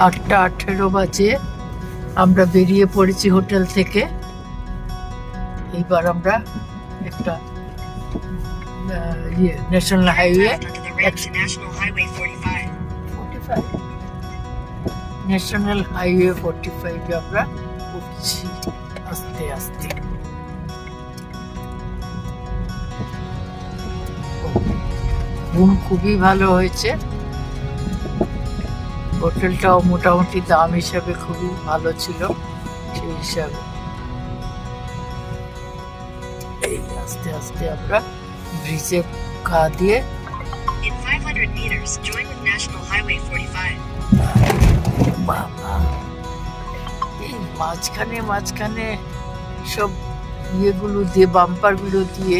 8:18 বাজে আমরা বেরিয়ে পড়েছি হোটেল থেকে। এইবার আমরা একটা ন্যাশনাল হাইওয়ে 45 আমরা উঠছি আস্তে আস্তে। ঘুম খুবই ভালো হয়েছে। হোটেলটাও মোটামুটি দাম হিসাবে খুবই ভালো ছিল, সেই হিসাবে এই আস্তে আস্তে আমরা ব্রিজে গা দিয়ে বাবা এই মাঝখানে সব ইয়েগুলো দিয়ে বাম্পার গুলো দিয়ে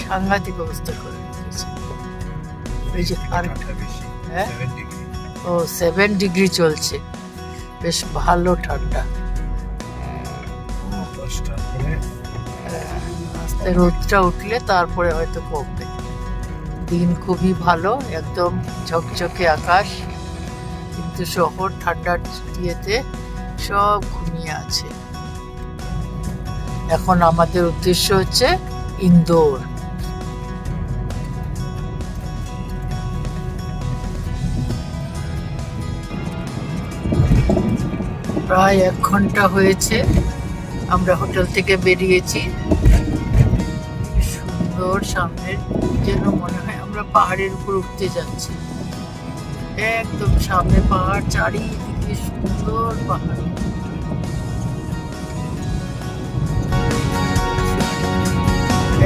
সাংঘাতিক অবস্থা করে রেখেছে। এই যে হ্যাঁ, ও 7 ডিগ্রি চলছে, বেশ ভালো ঠান্ডা। আস্তে রোদটা উঠলে তারপরে হয়তো কমবে। দিন খুবই ভালো, একদম ঝকঝকে আকাশ, কিন্তু শহর ঠান্ডার ইয়েতে সব ঘুমিয়ে আছে। এখন আমাদের উদ্দেশ্য হচ্ছে ইন্দোর। প্রায় 1 ঘন্টা হয়েছে আমরা হোটেল থেকে বেরিয়েছি। সুন্দর, সামনের যেন মনে হয় আমরা পাহাড়ের উপর উঠতে যাচ্ছি। একদম সামনে পাহাড়, চারিদিকে সুন্দর পাহাড়।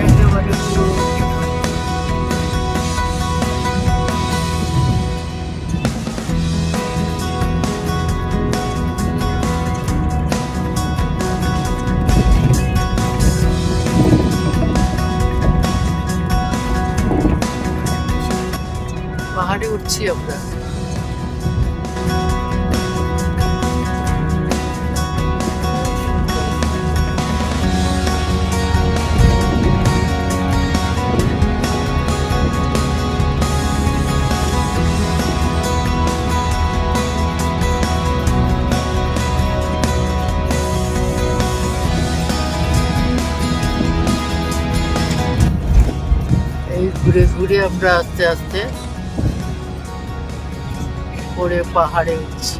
একেবারে পাহাড়ে উঠছি আমরা। এই ঘুরে ঘুরে আমরা আস্তে আস্তে পরে পাহাড়ে উঠছি।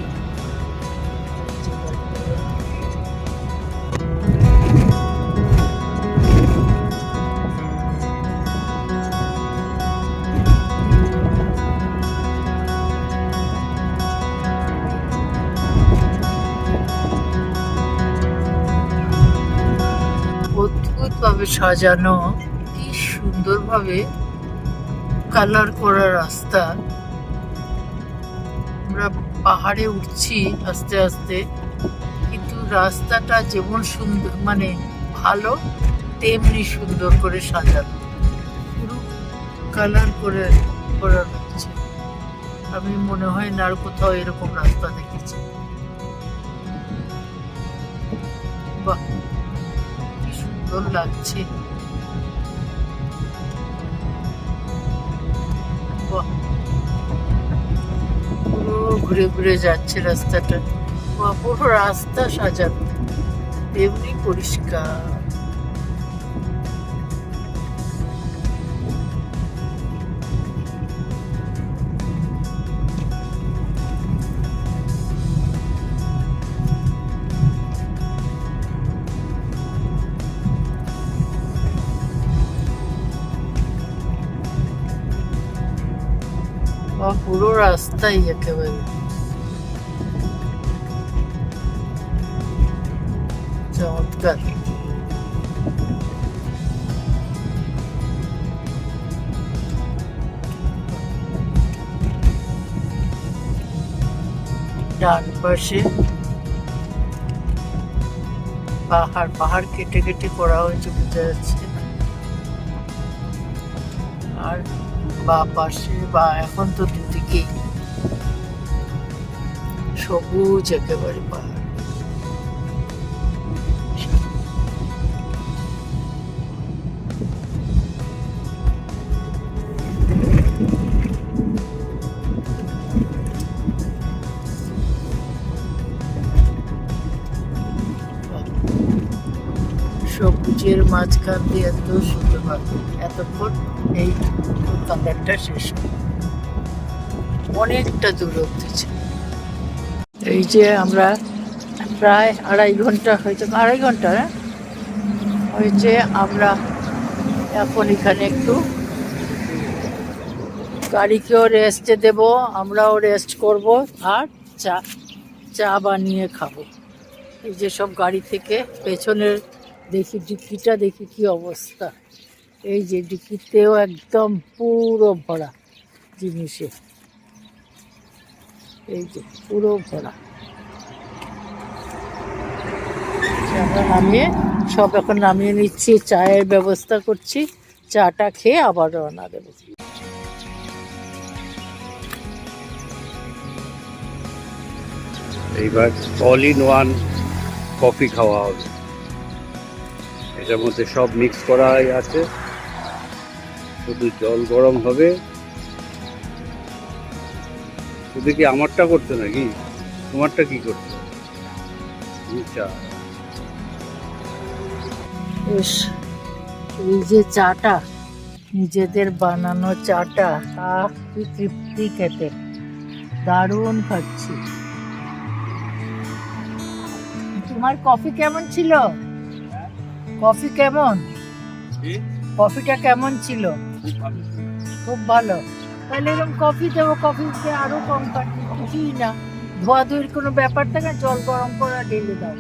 অদ্ভুতভাবে সাজানো, কি সুন্দরভাবে কালার করা রাস্তা। আমরা পাহাড়ে উঠছি আস্তে আস্তে, কিন্তু রাস্তাটা যেমন সুন্দর, মানে ভালো, তেমনি সুন্দর করে সাজানো, পুরো কালার করে করা হচ্ছে। আমি মনে হয় না আর কোথাও এরকম রাস্তা দেখেছি। বাহ, কি সুন্দর লাগছে। বাহ, পুরো ঘুরে ঘুরে যাচ্ছে রাস্তাটা। পুরো রাস্তা সাজানো, এমনি পরিষ্কার। পুরো রাস্তাই একেবারে চমৎকার। ডান পাশে পাহাড় কেটে কেটে করা হয়েছে, বোঝা যাচ্ছে। আর বা পাশে বা এখন তো দুদিকেই সবুজ একেবারে পাহাড়। সূর্যের মাঝখান দিয়ে এত সুন্দর এতক্ষণ এই কালারটা শেষ অনেকটা দূরত্বে ছিল। এই যে আমরা প্রায় 2.5 ঘন্টা হয়েছে, 2.5 ঘন্টা হয়েছে। আমরা এখন এখানে একটু গাড়িকেও রেস্টে দেব, আমরাও রেস্ট করব, আর চা বানিয়ে খাবো। এই যে সব গাড়ি থেকে পেছনের দেখি ডিক্কিটা, দেখি কি অবস্থা। এই যে ডিক্কিতেও একদম পুরো ভরা জিনিসে, এই যে পুরো ভরা। আমরা নামিয়ে সব এখন নামিয়ে নিচ্ছি, চায়ের ব্যবস্থা করছি, চাটা খেয়ে আবার রওনা দেবো। এইবার অল ইন ওয়ান কফি খাওয়া হবে। এটার মধ্যে সব মিক্স করাই আছে, শুধু জল গরম হবে। শুধু কি আমারটা করতে নাকি, তোমারটা কি করতে? চা, এই যে চাটা, নিজেদের বানানো চাটা, কি তৃপ্তি খেতে, দারুণ খাচ্ছি। তোমার কফি কেমন ছিল? কফি কেমন? কফিটা কেমন ছিল? খুব ভালো। তাহলে এরকম কফি দেবো, কফিতে আরো কম কাটবে, কিছুই না, ধোয়াধুয়ির কোনো ব্যাপার থাকে, জল গরম করে ঢেলে দাও,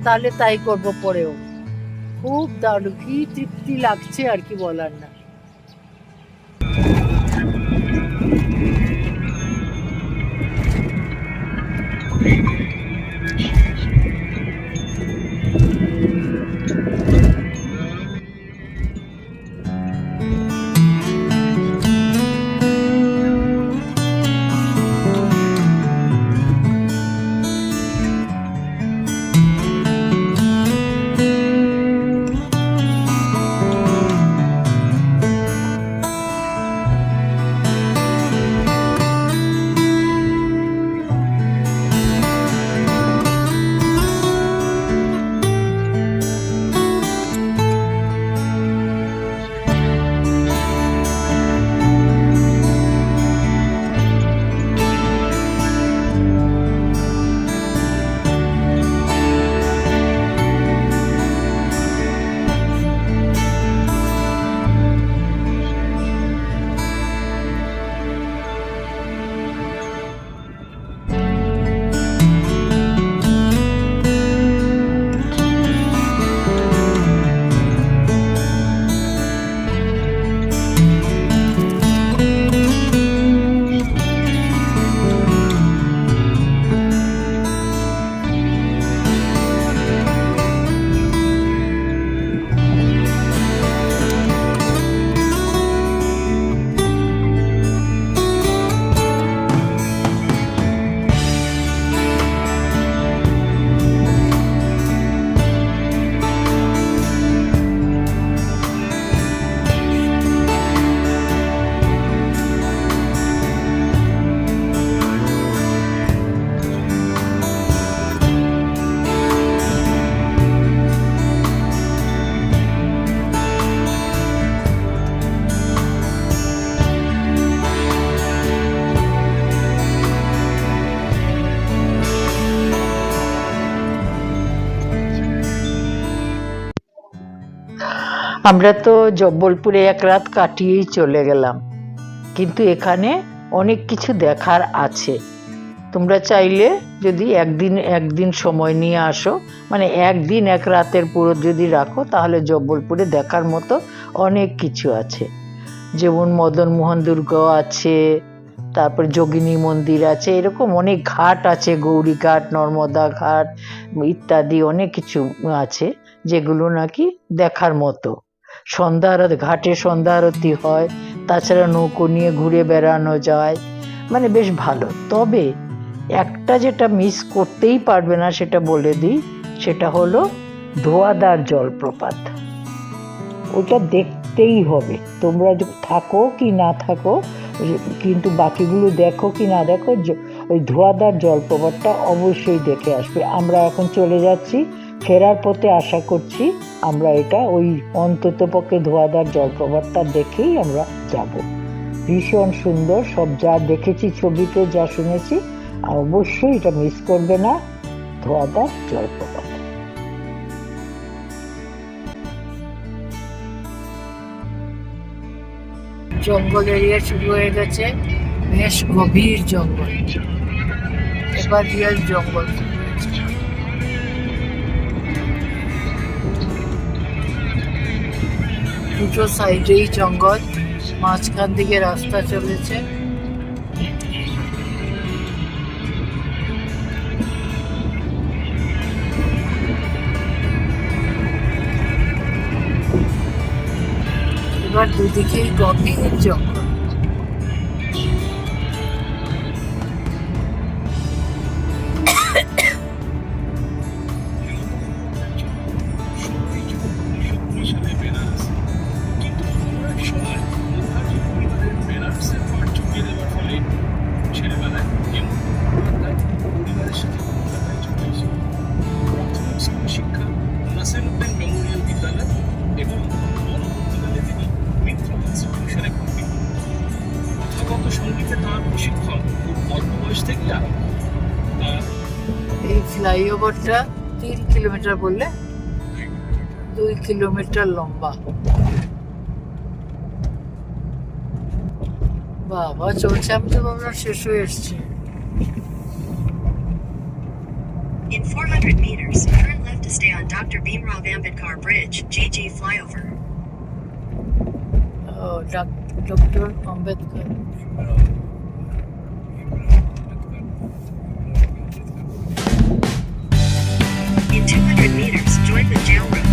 তাহলে তাই করবো পরেও। খুব দারুণ, কি তৃপ্তি লাগছে আর কি বলার না। আমরা তো জব্বলপুরে 1 রাত কাটিয়েই চলে গেলাম, কিন্তু এখানে অনেক কিছু দেখার আছে। তোমরা চাইলে যদি একদিন সময় নিয়ে আসো, মানে 1 দিন 1 রাতের পুরো যদি রাখো, তাহলে জব্বলপুরে দেখার মতো অনেক কিছু আছে। যেমন মদন মোহন দুর্গ আছে, তারপর যোগিনী মন্দির আছে, এরকম অনেক ঘাট আছে, গৌরী ঘাট, নর্মদা ঘাট ইত্যাদি অনেক কিছু আছে, যেগুলো নাকি দেখার মতো। ঘাটে সন্ধ্যা আরতি হয়, তাছাড়া নৌকো নিয়ে ঘুরে বেড়ানো যায়, মানে বেশ ভালো। তবে একটা যেটা মিস করতেই পারবে না, সেটা বলে দিই, সেটা হলো ধোয়াদার জলপ্রপাত। ওটা দেখতেই হবে, তোমরা থাকো কি না থাকো, কিন্তু বাকিগুলো দেখো কি না দেখো, ওই ধোয়াদার জলপ্রপাতটা অবশ্যই দেখে আসবে। আমরা এখন চলে যাচ্ছি ফেরার পথে আশা করছি আমরা এটা ওই অন্ততপক্ষে ধোঁয়াদার জলপ্রপাতটা দেখেই আমরা যাব। ভীষণ সুন্দর, সব যা দেখেছি ছবিতে, যা শুনেছি, আর অবশ্যই এটা মিস করবে না, ধোঁয়াদার জলপ্রপাত। জঙ্গল এরিয়া শুরু হয়ে গেছে, বেশ গভীর জঙ্গল, এবার রিয়েল জঙ্গল শুরু হয়েছে। দুটো সাইডেই জঙ্গল, মাঝখান দিকে রাস্তা চলেছে। এবার দুদিকেই গভীর জঙ্গল। এই ফ্লাইওভারটা 3 কিলোমিটার বললে, 2 কিলোমিটার লম্বা। বাবা চলছে, আমি তো ভাবলাম শেষ হয়ে এসছে। In 400 meters, turn left to stay on Dr. Bhimrao Ambedkar Bridge, GG flyover. Oh, Dr. Ambedkar. In 200 meters, join the jail road.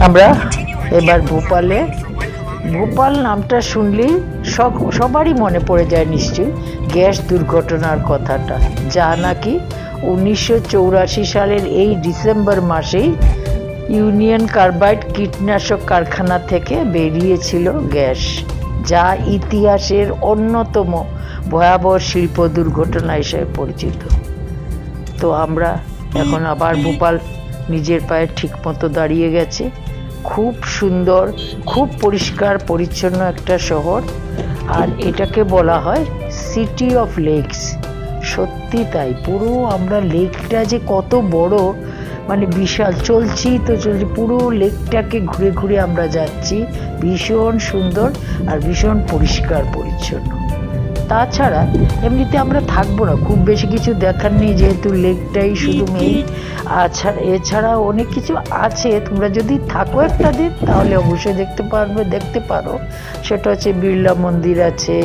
আমরা এবার ভোপালে। ভোপাল নামটা শুনলেই সবারই মনে পড়ে যায় নিশ্চয়ই গ্যাস দুর্ঘটনার কথাটা, যা নাকি 1984 সালের এই ডিসেম্বর মাসেই ইউনিয়ন কার্বাইড কীটনাশক কারখানা থেকে বেরিয়েছিল গ্যাস, যা ইতিহাসের অন্যতম ভয়াবহ শিল্প দুর্ঘটনা হিসেবে পরিচিত। তো আমরা এখন আবার ভোপাল নিজের পায়ে ঠিক মতো দাঁড়িয়ে গেছে। খুব সুন্দর, খুব পরিষ্কার পরিচ্ছন্ন একটা শহর, আর এটাকে বলা হয় সিটি অফ লেকস। সত্যি তাই, পুরো আমরা লেকটা যে কত বড়, মানে বিশাল। চলছি পুরো লেকটাকে ঘুরে ঘুরে আমরা যাচ্ছি। ভীষণ সুন্দর আর ভীষণ পরিষ্কার পরিচ্ছন্ন। তাছাড়া এমনিতে আমরা থাকবো না, খুব বেশি কিছু দেখার নেই, যেহেতু লেকটাই শুধু মেইন। আচ্ছা, এছাড়া অনেক কিছু আছে, তোমরা যদি থাকো একটা দিন তাহলে অবশ্যই দেখতে পারো। সেটা হচ্ছে বিড়লা মন্দির আছে,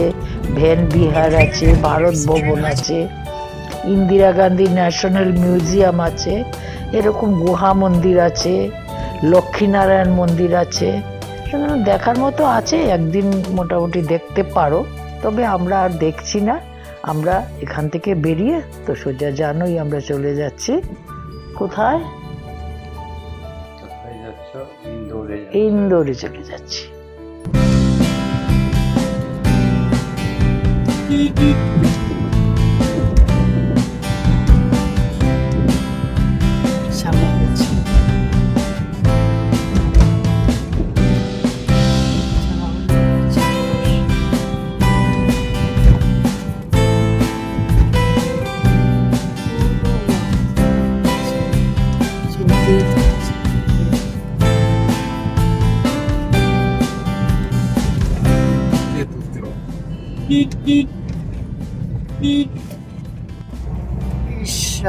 ভ্যান বিহার আছে, ভারত ভবন আছে, ইন্দিরা গান্ধী ন্যাশনাল মিউজিয়াম আছে, এরকম গুহা মন্দির আছে, লক্ষ্মীনারায়ণ মন্দির আছে। সেখানে দেখার মতো আছে, একদিন মোটামুটি দেখতে পারো। তবে আমরা আর দেখছি না, আমরা এখান থেকে বেরিয়ে তো সোজা জানোই আমরা চলে যাচ্ছি কোথায়, ইন্দোরে চলে যাচ্ছি।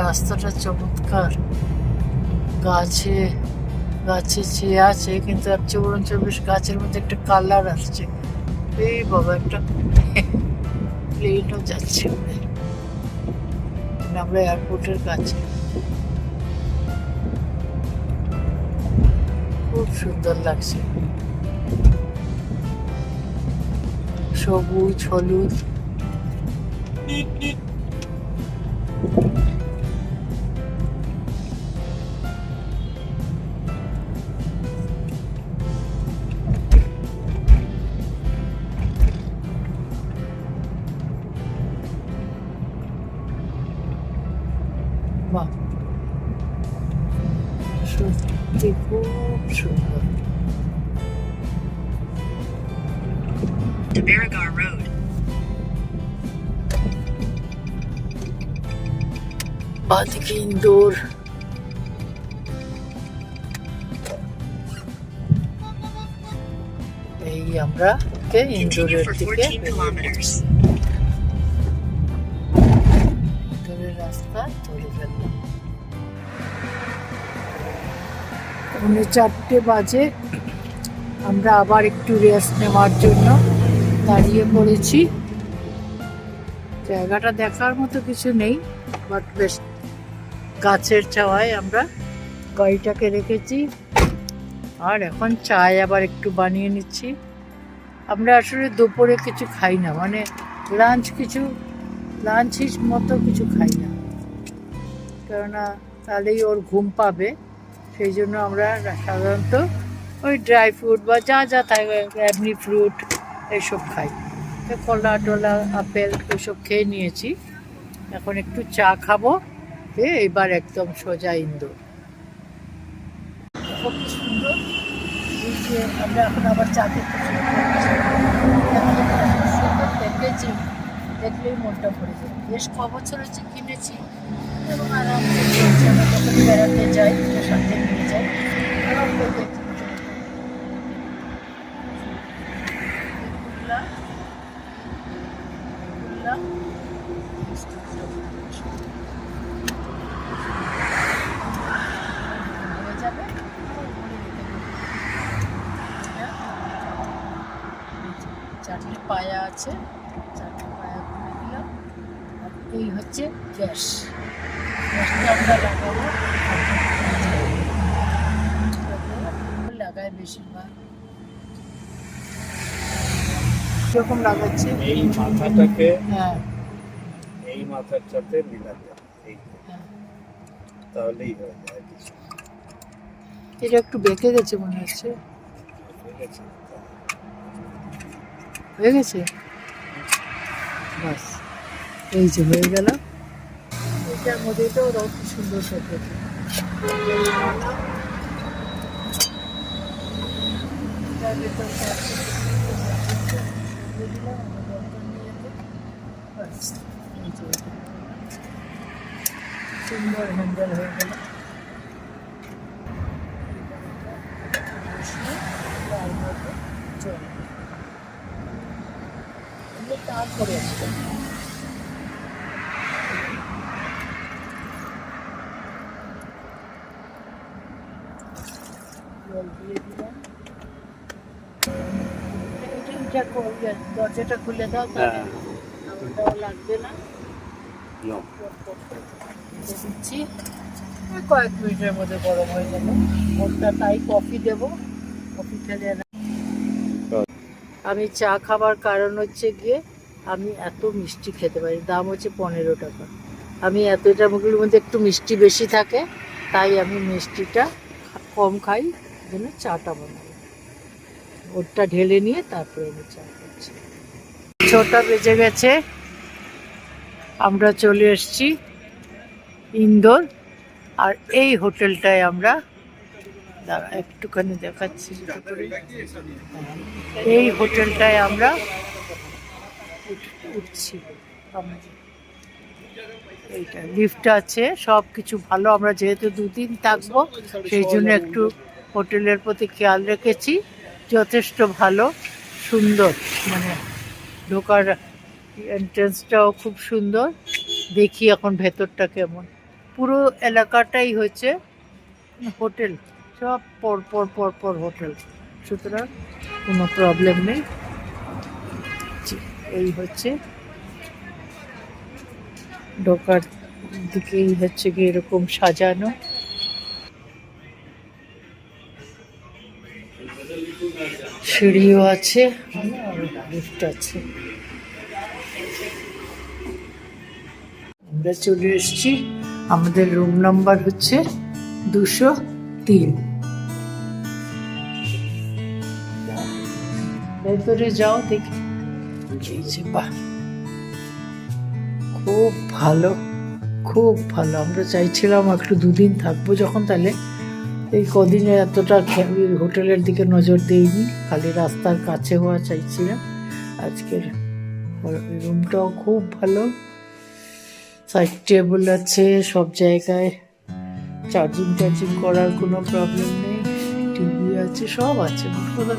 রাস্তাটা চমৎকার, গাছে চেয়ে আছে, কিন্তু আর বরঞ্চ বেশ গাছের মধ্যে একটা কালার আসছে। এই বাবা, একটা প্লেনও যাচ্ছে, আমরা এয়ারপোর্টের কাছে। খুব সুন্দর লাগছে, সবুজ হলুদ। বাহ, সত্যি খুব সুন্দর। To Baragar Road. বাদিকে ইন্দোর। এই আমরা Continue ইন্দোরের for দিকে, 14 kilometers. ইন্দোরের রাস্তা ধরে ফেললাম। 4:30 বাজে, আমরা আবার একটু রেস্ট নেওয়ার জন্য দাঁড়িয়ে পড়েছি। জায়গাটা দেখার মতো কিছু নেই, বাট বেশ গাছের ছাওয়ায় আমরা গাড়িটাকে রেখেছি। আর এখন চায় আবার একটু বানিয়ে নিচ্ছি। আমরা আসলে দুপুরে কিছু খাই না, মানে লাঞ্চ মতো কিছু খাই না, কেননা তাহলেই ওর ঘুম পাবে। সেই জন্য আমরা সাধারণত ওই ড্রাই ফ্রুট বা যা থাকে, এমনি ফ্রুট এইসব খাই। কলা টলা, আপেল এসব খেয়ে নিয়েছি। এখন একটু চা খাবো, এবার একদম সোজা ইন্দোর। খুব সুন্দর, এই যে আমরা এখন আবার চা খেতে শুরু করেছি। সুন্দর প্যাকেজিং, দেখলেই মনটা ভরে যায়। বেশ ক বছর হচ্ছে কিনেছি এবং আরামসে চলছে। আমরা যখন বেড়াতে যাই সাথে নিয়ে যাই, আরামসে দেখছি। চারটে পায়া আছে, চারটে পায়া খুলে দিলাম। আর এই হচ্ছে গ্যাসটা আমরা লাগাবো, লাগায় বেশিরভাগ কিরকম লাগাচ্ছে এই মাথাটাকে, হ্যাঁ এই মাথার সাথে মিলাতে, এই তাহলেই হয়ে যায় কিছু। এটা একটু বেঁকে গেছে মনে হচ্ছে, হয়ে গেছে। বাস, এই যে হয়ে গেল। এটার মধ্যে এটাও কি সুন্দর খেতে। সুন্দর হ্যান্ডেল হয়ে গেল। তারপরে আসবে জল দিয়ে দিলাম। দরজাটা খুলে দাও, তাহলে ওটাও লাগবে না। দিচ্ছি, কয়েক মিনিটের মধ্যে গরম হয়ে যাবে। ওটা তাই কফি দেব, কফি খেলে না। আমি চা খাবার কারণ হচ্ছে গিয়ে আমি এত মিষ্টি খেতে পারি, দাম হচ্ছে 15 টাকা। আমি এতটা মুখের মধ্যে একটু মিষ্টি বেশি থাকে, তাই আমি মিষ্টিটা কম খাই, জন্য চাটা বানাই। ওটা ঢেলে নিয়ে তারপরে আমি চা করছি। 6টা বেজে গেছে, আমরা চলে এসেছি ইন্দোর। আর এই হোটেলটায় আমরা, দাঁড়া একটুখানি দেখাচ্ছি, এই হোটেলটায় আমরা উঠছি। এইটা লিফট আছে, সব কিছু ভালো। আমরা যেহেতু 2 দিন থাকবো, সেই জন্য একটু হোটেলের প্রতি খেয়াল রেখেছি। যথেষ্ট ভালো, সুন্দর, মানে ঢোকার এন্ট্রেন্সটাও খুব সুন্দর। দেখি এখন ভেতরটা কেমন। পুরো এলাকাটাই হচ্ছে হোটেল, সব পর পর পর পর হোটেল, সুতরাং কোনো প্রবলেম নেই। এই হচ্ছে ঢোকার দিকেই হচ্ছে কি এরকম সাজানো। সিঁড়িও আছে, লিফট আছে। আমরা চলে এসেছি, আমাদের রুম নাম্বার হচ্ছে 203। ভেতরে যাও দেখি। বাহ, খুব ভালো, খুব ভালো। আমরা চাইছিলাম একটু 2 দিন থাকবো যখন, তাহলে এই কদিনে এতটা হোটেলের দিকে নজর দিইনি, খালি রাস্তার কাছে হওয়া চাইছিলাম। আজকের রুমটাও খুব ভালো, সাইড টেবিল আছে, সব জায়গায় চার্জিং করার কোনো প্রবলেম নেই, টিভি আছে, সব আছে,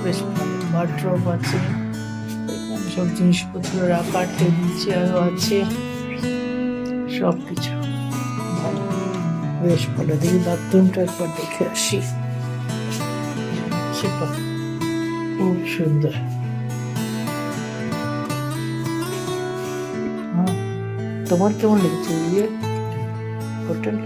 বেশ ভালো। ওয়ার্ড্রব আছে, এখানে সব জিনিসপত্র রাখার টেবিল চেয়ারও আছে, সব কিছু ভালো, বেশ ভালো। দেখি বাথরুমটা একবার দেখে আসি, সেটা খুব সুন্দর। তোমার কেমন লেগেছে হোটেল?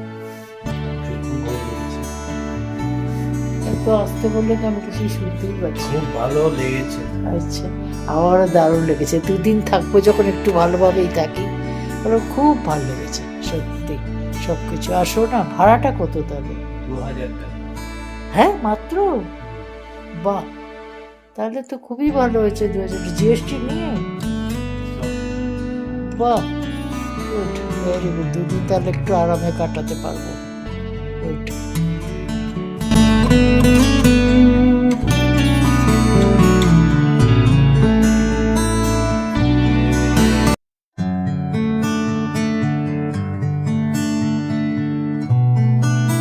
এত আসতে বললে তো আমি কিছু শুনতেই পাচ্ছি। খুব ভালো লেগেছে। আচ্ছা, আমারও দারুণ লেগেছে। 2 দিন থাকবো যখন, একটু ভালোভাবেই থাকি। খুব ভালো লেগেছে সত্যি সবকিছু। আসো না, ভাড়াটা কত তাহলে? 2000 টাকা। হ্যাঁ, মাত্র? বাহ, তাহলে তো খুবই ভালো হয়েছে। 2000 জিএসটি নিয়ে? বাহ, গুড, ভেরি গুড। 2 দিন তাহলে একটু আরামে কাটাতে পারবো। গুড।